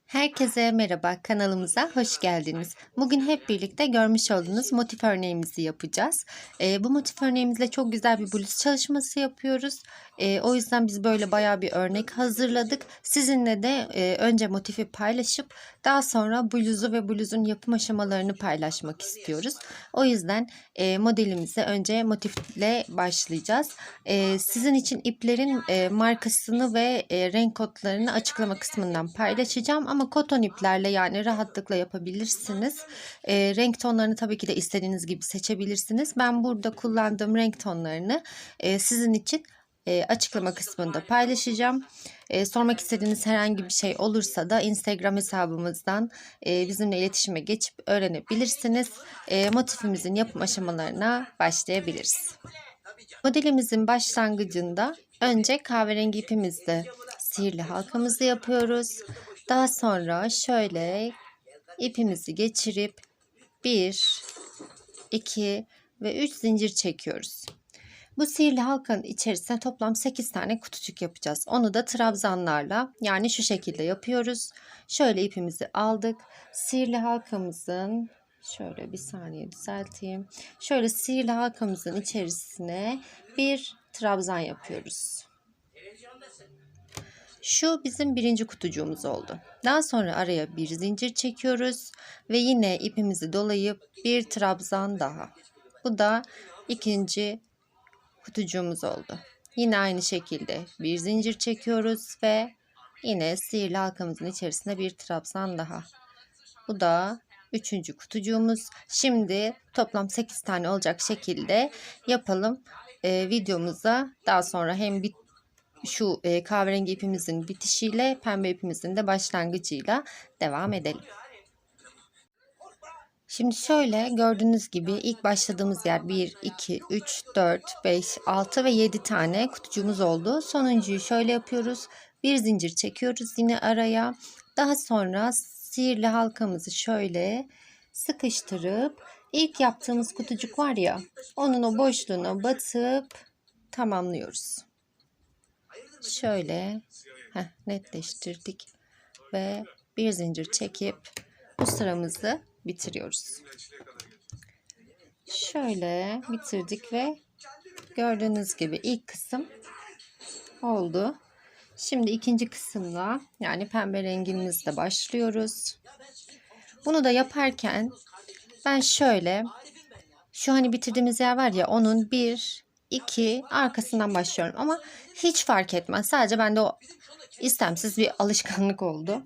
Herkese merhaba, kanalımıza hoş geldiniz. Bugün hep birlikte görmüş olduğunuz motif örneğimizi yapacağız. Bu motif örneğimizle çok güzel bir bluz çalışması yapıyoruz. O yüzden biz böyle bayağı bir örnek hazırladık. Sizinle de önce motifi paylaşıp daha sonra bluzu ve bluzun yapım aşamalarını paylaşmak istiyoruz. O yüzden modelimize önce motifle başlayacağız. Sizin için iplerin markasını ve renk kodlarını açıklama kısmından paylaşacağım. Ama koton iplerle yani rahatlıkla yapabilirsiniz. Renk tonlarını tabii ki de istediğiniz gibi seçebilirsiniz. Ben burada kullandığım renk tonlarını sizin için açıklama kısmında paylaşacağım. Sormak istediğiniz herhangi bir şey olursa da Instagram hesabımızdan bizimle iletişime geçip öğrenebilirsiniz. Motifimizin yapım aşamalarına başlayabiliriz. Modelimizin başlangıcında önce kahverengi ipimizle sihirli halkamızı yapıyoruz. Daha sonra şöyle ipimizi geçirip 1, 2 ve 3 zincir çekiyoruz. Bu sihirli halkanın içerisine toplam 8 tane kutucuk yapacağız. Onu da trabzanlarla yani şu şekilde yapıyoruz. Şöyle ipimizi aldık. Sihirli halkamızın şöyle bir saniye düzelteyim. Şöyle sihirli halkamızın içerisine bir trabzan yapıyoruz. Şu bizim birinci kutucuğumuz oldu. Daha sonra araya bir zincir çekiyoruz ve yine ipimizi dolayıp bir trabzan daha. Bu da ikinci kutucuğumuz oldu. Yine aynı şekilde bir zincir çekiyoruz ve yine sihirli halkamızın içerisine bir trabzan daha. Bu da üçüncü kutucuğumuz. Şimdi toplam 8 tane olacak şekilde yapalım. Videomuza daha sonra hem şu kahverengi ipimizin bitişiyle pembe ipimizin de başlangıcıyla devam edelim. Şimdi şöyle gördüğünüz gibi ilk başladığımız yer 1, 2, 3, 4, 5, 6 ve 7 tane kutucuğumuz oldu. Sonuncuyu şöyle yapıyoruz. Bir zincir çekiyoruz yine araya. Daha sonra sihirli halkamızı şöyle sıkıştırıp ilk yaptığımız kutucuk var ya, onun o boşluğuna batıp tamamlıyoruz. Şöyle netleştirdik ve bir zincir çekip bu sıramızı bitiriyoruz. Şöyle bitirdik ve gördüğünüz gibi ilk kısım oldu. Şimdi ikinci kısımla yani pembe rengimizle başlıyoruz. Bunu da yaparken ben şöyle şu hani bitirdiğimiz yer var ya, onun 1, 2 arkasından başlıyorum ama hiç fark etmez. Sadece bende o istemsiz bir alışkanlık oldu.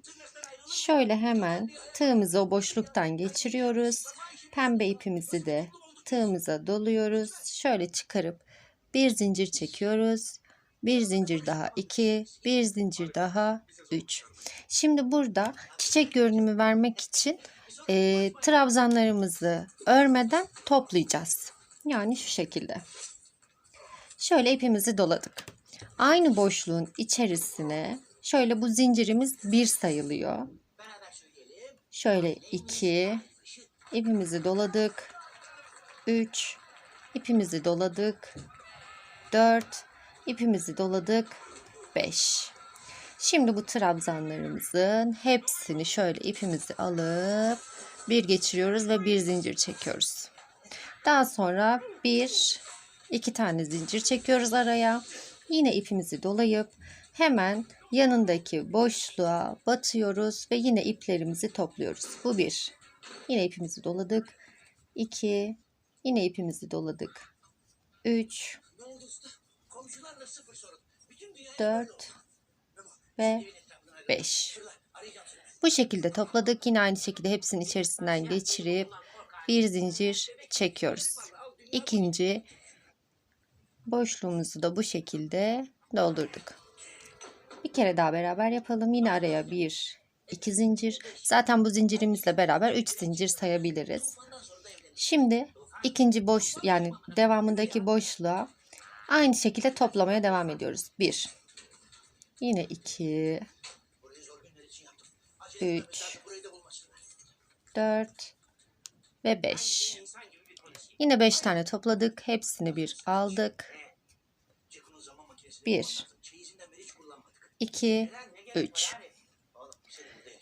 Şöyle hemen tığımızı o boşluktan geçiriyoruz. Pembe ipimizi de tığımıza doluyoruz. Şöyle çıkarıp bir zincir çekiyoruz. Bir zincir daha 2, bir zincir daha 3. Şimdi burada çiçek görünümü vermek için trabzanlarımızı örmeden toplayacağız. Yani şu şekilde. Şöyle ipimizi doladık. Aynı boşluğun içerisine şöyle bu zincirimiz 1 sayılıyor. Şöyle 2 ipimizi doladık. 3 ipimizi doladık. 4 ipimizi doladık. 5. Şimdi bu trabzanlarımızın hepsini şöyle ipimizi alıp bir geçiriyoruz ve bir zincir çekiyoruz. Daha sonra 2 tane zincir çekiyoruz araya. Yine ipimizi dolayıp hemen yanındaki boşluğa batıyoruz ve yine iplerimizi topluyoruz. Bu 1. Yine ipimizi doladık. 2. Yine ipimizi doladık. 3. 4 ve 5. Bu şekilde topladık. Yine aynı şekilde hepsinin içerisinden geçirip bir zincir çekiyoruz. İkinci boşluğumuzu da bu şekilde doldurduk. Bir kere daha beraber yapalım. Yine araya 1, 2 zincir. Zaten bu zincirimizle beraber 3 zincir sayabiliriz. Şimdi ikinci yani devamındaki boşluğa aynı şekilde toplamaya devam ediyoruz. 1. Yine 2. 3. 4 ve 5. Yine 5 tane topladık. Hepsini bir aldık. 1, 2, 3.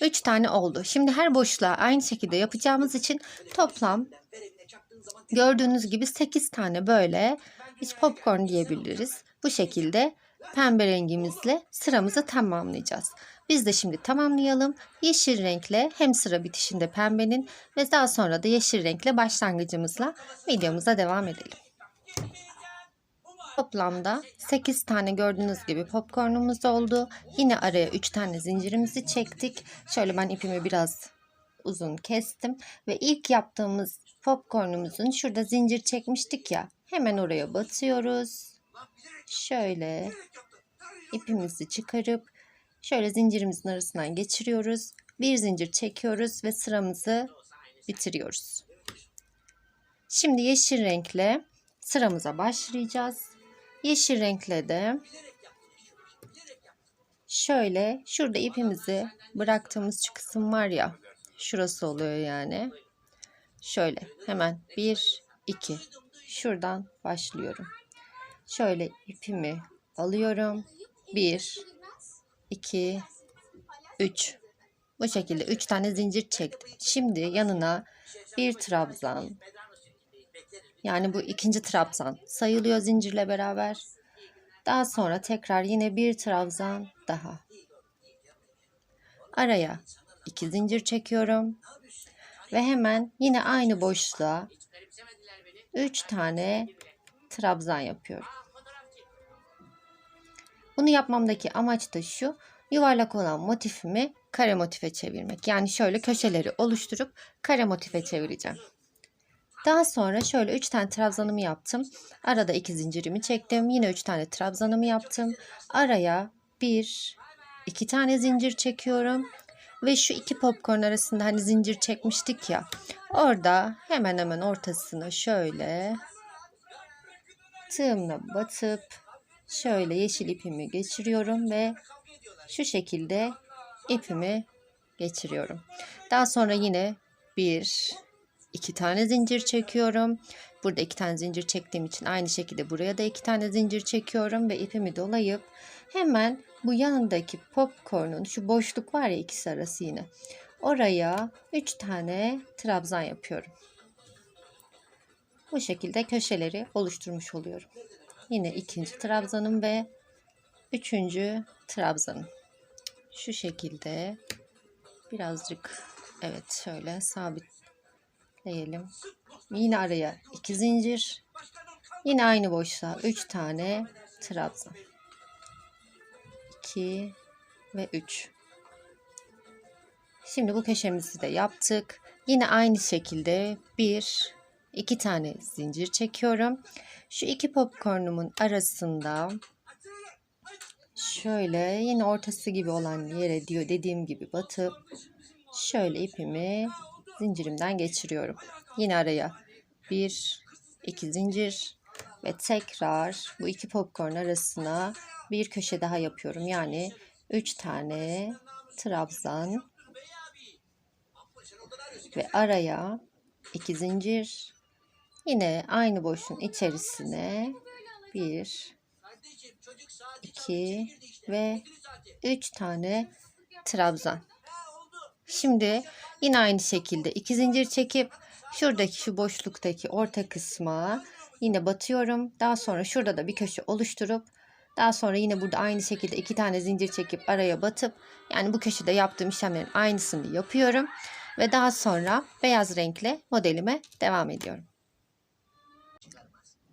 3 tane oldu. Şimdi her boşluğa aynı şekilde yapacağımız için toplam gördüğünüz gibi 8 tane böyle biz popcorn diyebiliriz. Bu şekilde pembe rengimizle sıramızı tamamlayacağız. Biz de şimdi tamamlayalım. Yeşil renkle hem sıra bitişinde pembenin ve daha sonra da yeşil renkle başlangıcımızla videomuza devam edelim. Toplamda 8 tane gördüğünüz gibi popcornumuz oldu. Yine araya 3 tane zincirimizi çektik. Şöyle ben ipimi biraz uzun kestim ve ilk yaptığımız popcornumuzun şurada zincir çekmiştik ya, hemen oraya batıyoruz. Şöyle ipimizi çıkarıp şöyle zincirimizin arasından geçiriyoruz. Bir zincir çekiyoruz ve sıramızı bitiriyoruz. Şimdi yeşil renkle sıramıza başlayacağız. Yeşil renkle de şöyle şurada ipimizi bıraktığımız şu kısım var ya, şurası oluyor yani. Şöyle hemen 1 2 şuradan başlıyorum. Şöyle ipimi alıyorum. 1 2 3 bu şekilde 3 tane zincir çektim. Şimdi yanına bir trabzan, yani bu ikinci trabzan sayılıyor zincirle beraber. Daha sonra tekrar yine bir trabzan daha. Araya 2 zincir çekiyorum. Ve hemen yine aynı boşluğa 3 tane trabzan yapıyorum. Bunu yapmamdaki amaç da şu: yuvarlak olan motifimi kare motife çevirmek. Yani şöyle köşeleri oluşturup kare motife çevireceğim. Daha sonra şöyle 3 tane trabzanımı yaptım. Arada 2 zincirimi çektim. Yine 3 tane trabzanımı yaptım. Araya 1 2 tane zincir çekiyorum. Ve şu iki popcorn arasında hani zincir çekmiştik ya, orada hemen hemen ortasına şöyle tığımla batıp şöyle yeşil ipimi geçiriyorum ve şu şekilde ipimi geçiriyorum. Daha sonra yine 1 2 tane zincir çekiyorum. Burada 2 tane zincir çektiğim için aynı şekilde buraya da 2 tane zincir çekiyorum ve ipimi dolayıp hemen bu yanındaki popcorn'un şu boşluk var ya, ikisi arası yine. Oraya 3 tane trabzan yapıyorum. Bu şekilde köşeleri oluşturmuş oluyorum. Yine ikinci trabzanım ve üçüncü trabzanım. Şu şekilde birazcık, evet, şöyle sabitleyelim. Yine araya 2 zincir. Yine aynı boşluğa 3 tane trabzan. 2 ve 3. Şimdi bu köşemizi de yaptık. Yine aynı şekilde 1 2 tane zincir çekiyorum. Şu iki popcornumun arasında şöyle yine ortası gibi olan yere diyor dediğim gibi batıp şöyle ipimi zincirimden geçiriyorum. Yine araya 1 2 zincir ve tekrar bu iki popcorn arasına bir köşe daha yapıyorum. Yani 3 tane trabzan ve araya 2 zincir. Yine aynı boşluğun içerisine 1 2 ve 3 tane trabzan. Şimdi yine aynı şekilde 2 zincir çekip şuradaki şu boşluktaki orta kısma yine batıyorum. Daha sonra şurada da bir köşe oluşturup daha sonra yine burada aynı şekilde 2 tane zincir çekip araya batıp, yani bu köşede yaptığım işlemlerin aynısını yapıyorum ve daha sonra beyaz renkle modelime devam ediyorum.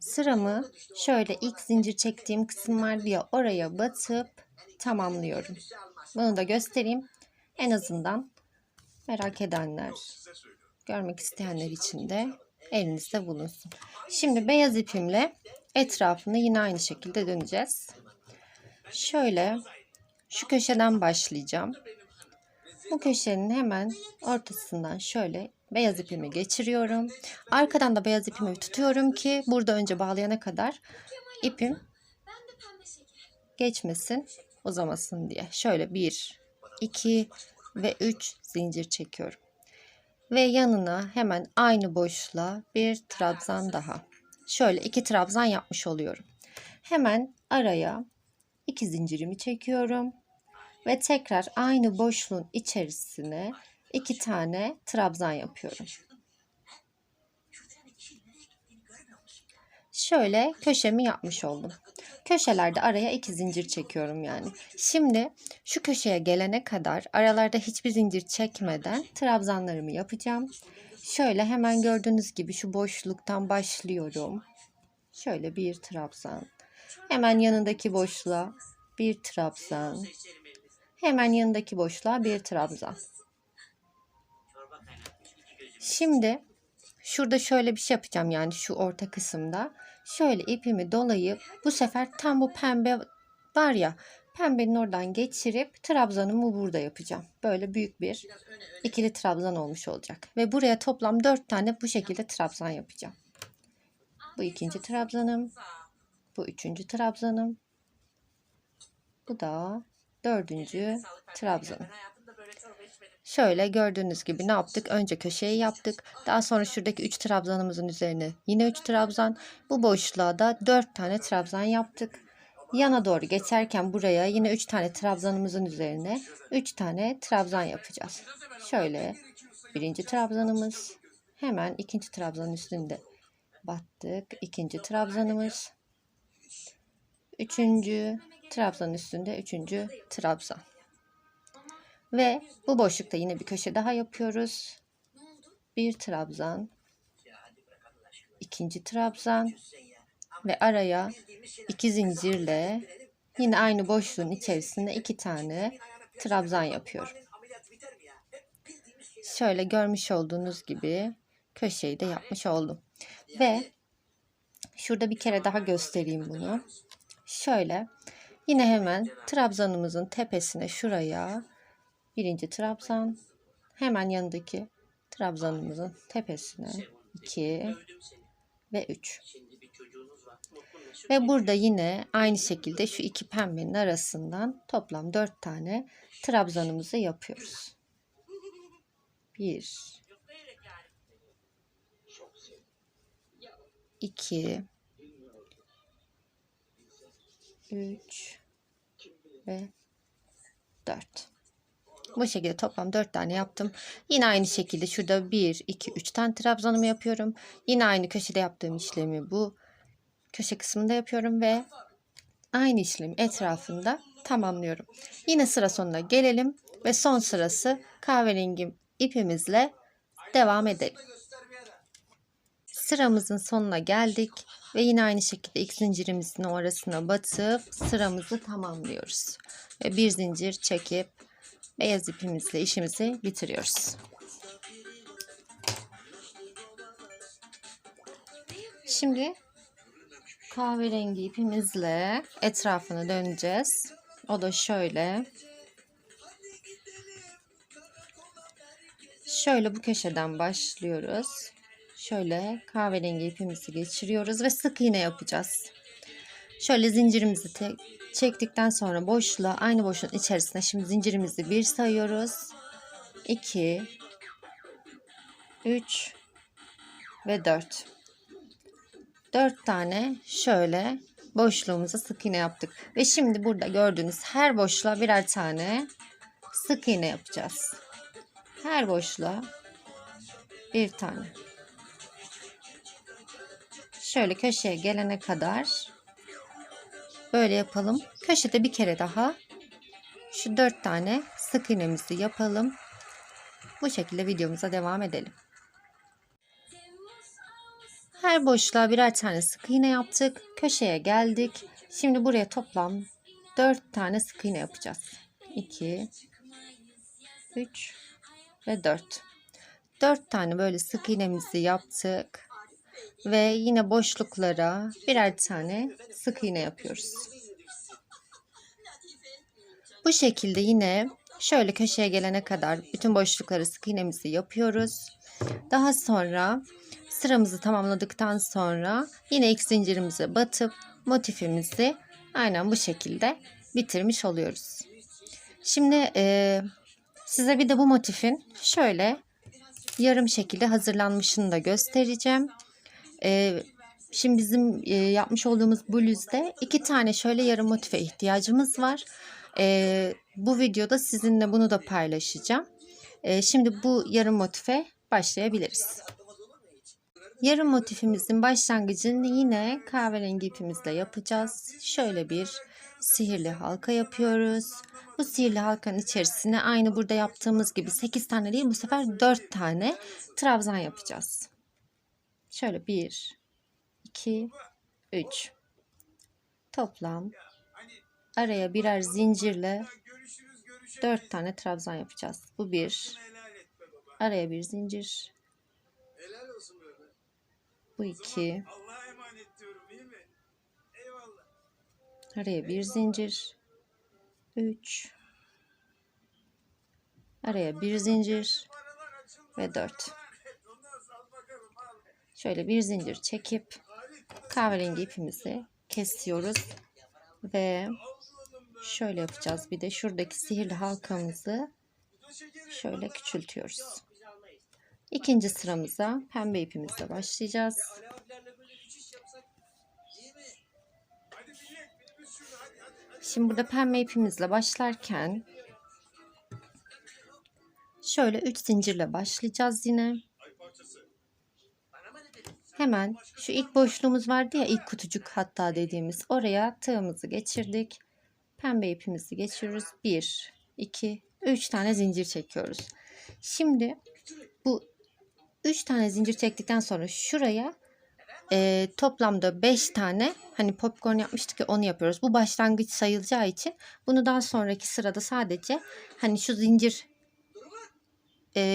Sıramı şöyle ilk zincir çektiğim kısım vardı ya, oraya batıp tamamlıyorum. Bunu da göstereyim. En azından merak edenler, görmek isteyenler için de elinizde bulunsun. Şimdi beyaz ipimle etrafını yine aynı şekilde döneceğiz. Şöyle şu köşeden başlayacağım. Bu köşenin hemen ortasından şöyle beyaz ipimi geçiriyorum. Arkadan da beyaz ipimi tutuyorum ki burada önce bağlayana kadar ipim geçmesin, uzamasın diye. Şöyle 1 2 ve 3 zincir çekiyorum. Ve yanına hemen aynı boşluğa bir trabzan daha. Şöyle 2 trabzan yapmış oluyorum. Hemen araya 2 zincirimi çekiyorum. Ve tekrar aynı boşluğun içerisine 2 tane trabzan yapıyorum. Şöyle köşemi yapmış oldum. Köşelerde araya 2 zincir çekiyorum yani. Şimdi şu köşeye gelene kadar aralarda hiçbir zincir çekmeden trabzanlarımı yapacağım. Şöyle hemen gördüğünüz gibi şu boşluktan başlıyorum. Şöyle bir trabzan. Hemen yanındaki boşluğa bir trabzan. Hemen yanındaki boşluğa bir trabzan. Şimdi şurada şöyle bir şey yapacağım, yani şu orta kısımda. Şöyle ipimi dolayıp bu sefer tam bu pembe var ya, pembenin oradan geçirip trabzanımı burada yapacağım. Böyle büyük bir ikili trabzan olmuş olacak. Ve buraya toplam 4 tane bu şekilde trabzan yapacağım. Bu ikinci trabzanım. Bu üçüncü trabzanım. Bu da dördüncü trabzanım. Şöyle gördüğünüz gibi ne yaptık? Önce köşeyi yaptık. Daha sonra şuradaki 3 trabzanımızın üzerine yine 3 trabzan. Bu boşluğa da 4 tane trabzan yaptık. Yana doğru geçerken buraya yine 3 tane trabzanımızın üzerine 3 tane trabzan yapacağız. Şöyle birinci trabzanımız, hemen ikinci trabzanın üstünde battık. İkinci trabzanımız, üçüncü trabzanın üstünde üçüncü trabzan. Ve bu boşlukta yine bir köşe daha yapıyoruz. Bir trabzan, ikinci trabzan ve araya 2 zincirle yine aynı boşluğun içerisinde 2 tane trabzan yapıyorum. Şöyle görmüş olduğunuz gibi köşeyi de yapmış oldum. Ve şurada bir kere daha göstereyim bunu. Şöyle yine hemen trabzanımızın tepesine şuraya birinci trabzan, hemen yanındaki trabzanımızın tepesine 2 ve 3. Ve burada yine aynı şekilde şu iki pembenin arasından toplam 4 tane trabzanımızı yapıyoruz. 1 2 3 ve 4. Bu şekilde toplam 4 tane yaptım. Yine aynı şekilde şurada 1, 2, 3 tane trabzanımı yapıyorum. Yine aynı köşede yaptığım işlemi bu köşe kısmında yapıyorum ve aynı işlemi etrafında tamamlıyorum. Yine sıra sonuna gelelim ve son sırası kahverengi ipimizle devam edelim. Sıramızın sonuna geldik ve yine aynı şekilde ilk zincirimizin arasına batıp sıramızı tamamlıyoruz. Ve bir zincir çekip beyaz ipimizle işimizi bitiriyoruz. Şimdi kahverengi ipimizle etrafını döneceğiz. O da şöyle. Şöyle bu köşeden başlıyoruz. Şöyle kahverengi ipimizi geçiriyoruz ve sık iğne yapacağız. Şöyle zincirimizi çektikten sonra boşluğa, aynı boşluğun içerisine şimdi zincirimizi 1 sayıyoruz. 2 3 ve 4. 4 tane şöyle boşluğumuza sık iğne yaptık. Ve şimdi burada gördüğünüz her boşluğa birer tane sık iğne yapacağız. Her boşluğa bir tane. Şöyle köşeye gelene kadar böyle yapalım. Köşede bir kere daha şu 4 tane sık iğnemizi yapalım. Bu şekilde videomuza devam edelim. Her boşluğa birer tane sık iğne yaptık. Köşeye geldik. Şimdi buraya toplam 4 tane sık iğne yapacağız. 2 3 ve 4. 4 tane böyle sık iğnemizi yaptık. Ve yine boşluklara birer tane sık iğne yapıyoruz. Bu şekilde yine şöyle köşeye gelene kadar bütün boşluklara sık iğnemizi yapıyoruz. Daha sonra sıramızı tamamladıktan sonra yine ilk zincirimize batıp motifimizi aynen bu şekilde bitirmiş oluyoruz. Şimdi size bir de bu motifin şöyle yarım şekilde hazırlanmışını da göstereceğim. Şimdi bizim yapmış olduğumuz bluzde 2 tane şöyle yarım motife ihtiyacımız var. Bu videoda sizinle bunu da paylaşacağım. Şimdi bu yarım motife başlayabiliriz. Yarım motifimizin başlangıcını yine kahverengi ipimizle yapacağız. Şöyle bir sihirli halka yapıyoruz. Bu sihirli halkanın içerisine aynı burada yaptığımız gibi 8 tane değil, bu sefer 4 tane trabzan yapacağız. Şöyle 1, 2, 3. Toplam araya birer zincirle 4 tane trabzan yapacağız. Bu 1. Araya bir zincir. Bu 2. Araya bir zincir. 3. Araya bir zincir. Ve 4. Şöyle bir zincir çekip kahverengi ipimizi kesiyoruz. Ve şöyle yapacağız. Bir de şuradaki sihirli halkamızı şöyle küçültüyoruz. İkinci sıramıza pembe ipimizle başlayacağız. Şimdi burada pembe ipimizle başlarken şöyle 3 zincirle başlayacağız yine. Hemen şu ilk boşluğumuz vardı ya, ilk kutucuk hatta dediğimiz, oraya tığımızı geçirdik. Pembe ipimizi geçiriyoruz. 1, 2, 3 tane zincir çekiyoruz. Şimdi bu 3 tane zincir çektikten sonra şuraya toplamda 5 tane, hani popcorn yapmıştık ya, onu yapıyoruz. Bu başlangıç sayılacağı için bunu daha sonraki sırada sadece hani şu zincir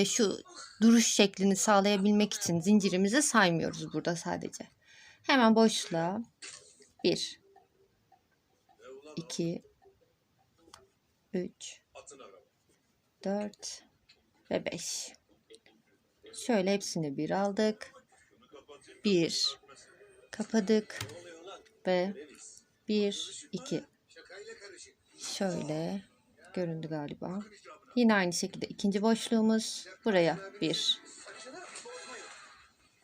şu duruş şeklini sağlayabilmek için zincirimizi saymıyoruz burada sadece. Hemen boşluğa 1, 2, 3, 4 ve 5. Şöyle hepsini bir aldık. 1 kapadık ve 1, 2. Şöyle göründü galiba. Yine aynı şekilde ikinci boşluğumuz, buraya 1.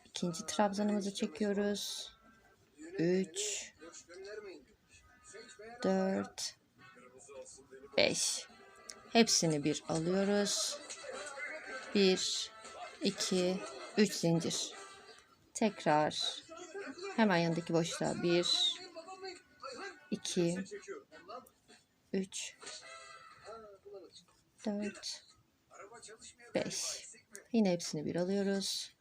İkinci trabzanımızı çekiyoruz. 3, 4, 5. Hepsini bir alıyoruz. 1, 2, 3 zincir. Tekrar hemen yanındaki boşluğa 1, 2, 3, 4, 5. Yine hepsini bir alıyoruz.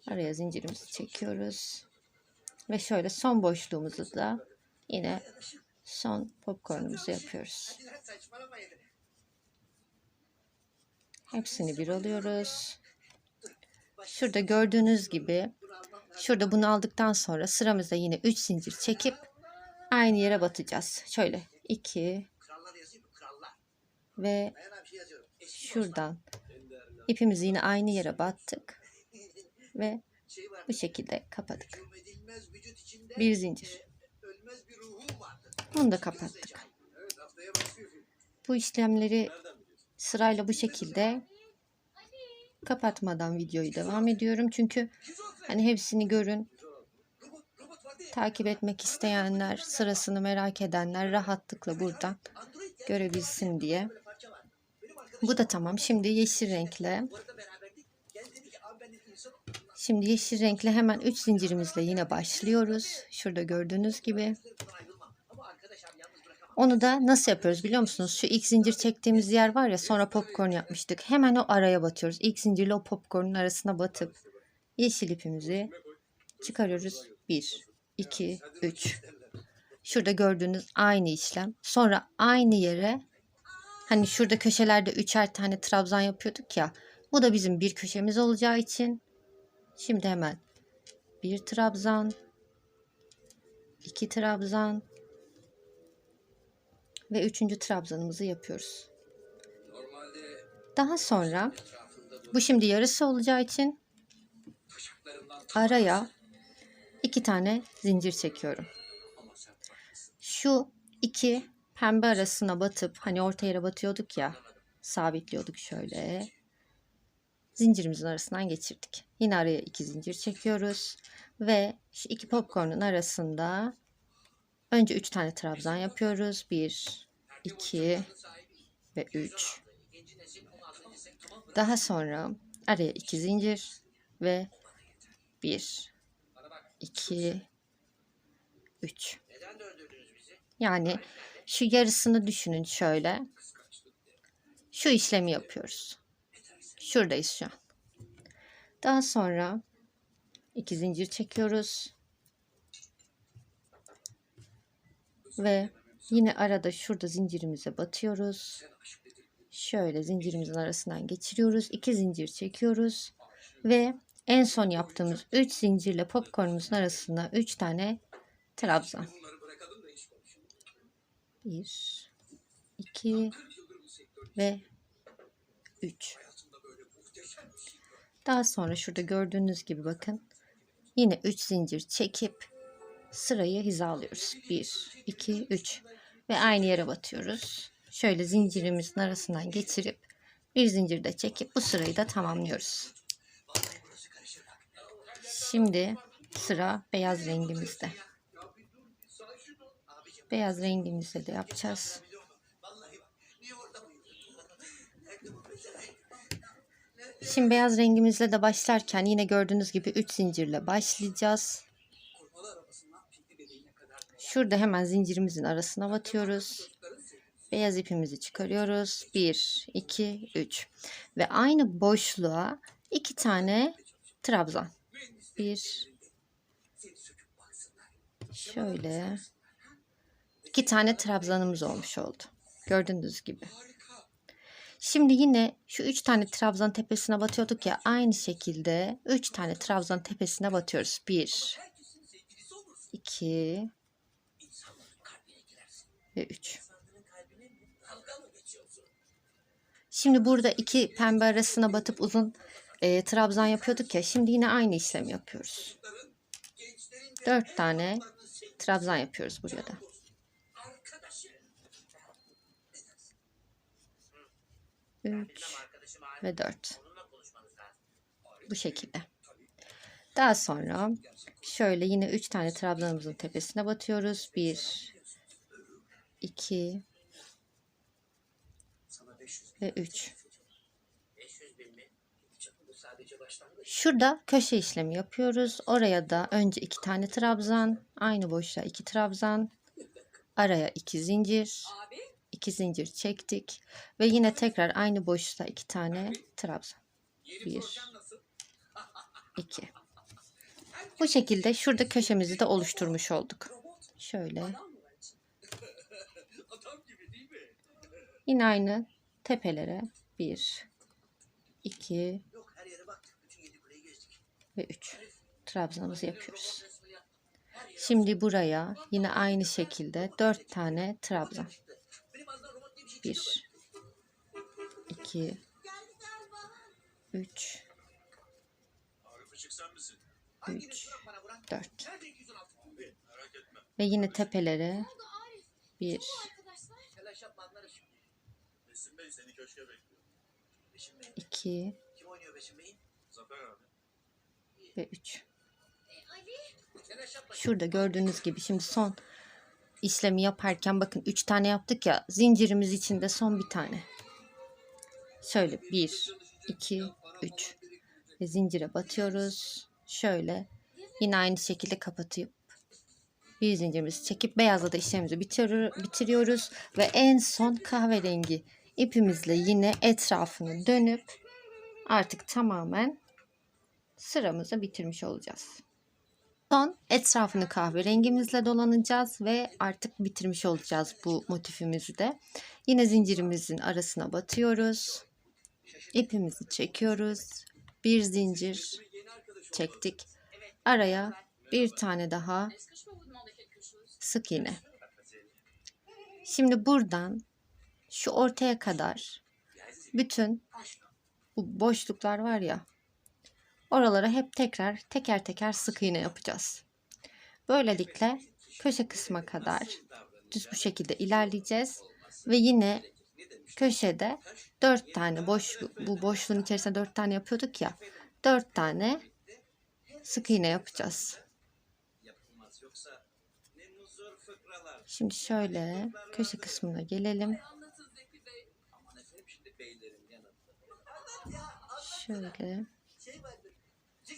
Araya zincirimizi çekiyoruz. Ve şöyle son boşluğumuzu da yine son popcornumuzu yapıyoruz. Hepsini bir alıyoruz. Şurada gördüğünüz gibi şurada bunu aldıktan sonra sıramızda yine 3 zincir çekip aynı yere batacağız. Şöyle 2 ve şuradan ipimizi yine aynı yere battık ve bu şekilde kapadık. Bir zincir. Bunu da kapattık. Bu işlemleri sırayla bu şekilde kapatmadan videoyu devam ediyorum. Çünkü hani hepsini görün. Takip etmek isteyenler, sırasını merak edenler rahatlıkla buradan görebilsin diye. Bu da tamam. Şimdi yeşil renkle. Şimdi yeşil renkle hemen 3 zincirimizle yine başlıyoruz. Şurada gördüğünüz gibi. Onu da nasıl yapıyoruz biliyor musunuz? Şu ilk zincir çektiğimiz yer var ya, sonra popcorn yapmıştık. Hemen o araya batıyoruz. İlk zincirle o popcornun arasına batıp yeşil ipimizi çıkarıyoruz. 1, 2, 3. Şurada gördüğünüz aynı işlem. Sonra aynı yere, hani şurada köşelerde 3'er tane trabzan yapıyorduk ya. Bu da bizim bir köşemiz olacağı için şimdi hemen bir trabzan, 2 trabzan ve 3. trabzanımızı yapıyoruz. Daha sonra bu şimdi yarısı olacağı için araya 2 tane zincir çekiyorum. Şu 2 pembe arasına batıp, hani orta yere batıyorduk ya, sabitliyorduk şöyle. Zincirimizin arasından geçirdik. Yine araya 2 zincir çekiyoruz ve şu 2 popcornun arasında önce 3 tane trabzan yapıyoruz. 1, 2 ve 3. Daha sonra araya 2 zincir ve 1, 2, 3. Yani şu yarısını düşünün şöyle. Şu işlemi yapıyoruz. Şuradayız şu an. Daha sonra 2 zincir çekiyoruz. Ve yine arada şurada zincirimize batıyoruz. Şöyle zincirimizin arasından geçiriyoruz. 2 zincir çekiyoruz. Ve en son yaptığımız 3 zincirle popcornumuzun arasına 3 tane trabzan. 1, 2 ve 3. Daha sonra şurada gördüğünüz gibi bakın. Yine 3 zincir çekip sırayı hizalıyoruz. 1, 2, 3 ve aynı yere batıyoruz. Şöyle zincirimizin arasından geçirip bir zincir de çekip bu sırayı da tamamlıyoruz. Şimdi sıra beyaz rengimizde. Beyaz rengimizde de yapacağız. Şimdi beyaz rengimizle de başlarken yine gördüğünüz gibi 3 zincirle başlayacağız. Şurada hemen zincirimizin arasına batıyoruz. Beyaz ipimizi çıkarıyoruz. 1, 2, 3. Ve aynı boşluğa 2 tane trabzan. 1, şöyle 2 tane trabzanımız olmuş oldu. Gördüğünüz gibi. Şimdi yine şu 3 tane trabzan tepesine batıyorduk ya, aynı şekilde 3 tane trabzan tepesine batıyoruz. 1, 2 ve 3. Şimdi burada 2 pembe arasına batıp uzun trabzan yapıyorduk ya. Şimdi yine aynı işlemi yapıyoruz. 4 tane trabzan yapıyoruz buraya da. Üç ve 4. Bu şekilde. Daha sonra şöyle yine 3 tane trabzanımızın tepesine batıyoruz. 1, 2 ve 3. Şurada köşe işlemi yapıyoruz. Oraya da önce 2 tane trabzan, aynı boşluğa 2 trabzan, araya 2 zincir, 2 zincir çektik ve yine tekrar aynı boşluğa 2 tane trabzan. 1, 2. Bu şekilde şurada köşemizi de oluşturmuş olduk. Şöyle. Yine aynı tepelere 1, 2 ve 3 trabzanımızı yapıyoruz. Şimdi buraya yine aynı şekilde 4 tane trabzan. 1, 2, 3, 4. Ve yine tepelere 1, 2 ve 3. Şurada gördüğünüz gibi şimdi son işlemi yaparken bakın 3 tane yaptık ya, zincirimiz içinde son bir tane. Şöyle 1, 2, 3 ve zincire batıyoruz. Şöyle yine aynı şekilde kapatıp bir zincirimizi çekip beyazla da işlemimizi bitiriyoruz ve en son kahverengi ipimizle yine etrafını dönüp artık tamamen sıramızı bitirmiş olacağız. Son etrafını kahverengimizle dolanacağız ve artık bitirmiş olacağız bu motifimizi de. Yine zincirimizin arasına batıyoruz. İpimizi çekiyoruz. Bir zincir çektik. Araya bir tane daha sık iğne. Şimdi buradan şu ortaya kadar bütün bu boşluklar var ya, oralara hep tekrar teker teker sık iğne yapacağız. Böylelikle köşe kısma kadar düz bu şekilde ilerleyeceğiz ve yine köşede 4 tane bu boşluğun içerisinde 4 tane yapıyorduk ya, 4 tane sık iğne yapacağız. Şimdi şöyle köşe kısmına gelelim. Şöyle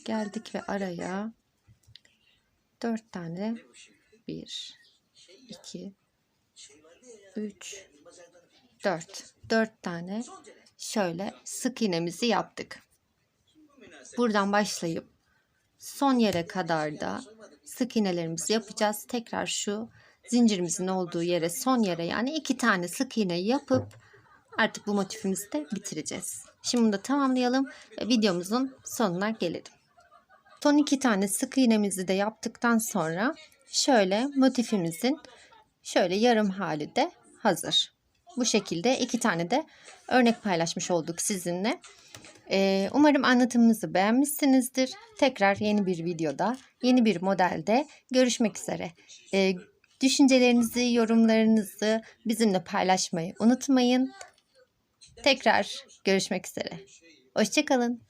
geldik ve araya 4 tane 1 2 3 4 tane şöyle sık iğnemizi yaptık. Buradan başlayıp son yere kadar da sık iğnelerimizi yapacağız. Tekrar şu zincirimizin olduğu yere, son yere, yani 2 tane sık iğne yapıp artık bu motifimizi de bitireceğiz. Şimdi bunu da tamamlayalım ve videomuzun sonuna gelelim. Son 2 tane sık iğnemizi de yaptıktan sonra şöyle motifimizin şöyle yarım hali de hazır. Bu şekilde 2 tane de örnek paylaşmış olduk sizinle. Umarım anlatımımızı beğenmişsinizdir. Tekrar yeni bir videoda, yeni bir modelde görüşmek üzere. Düşüncelerinizi, yorumlarınızı bizimle paylaşmayı unutmayın. Tekrar görüşmek üzere. Hoşça kalın.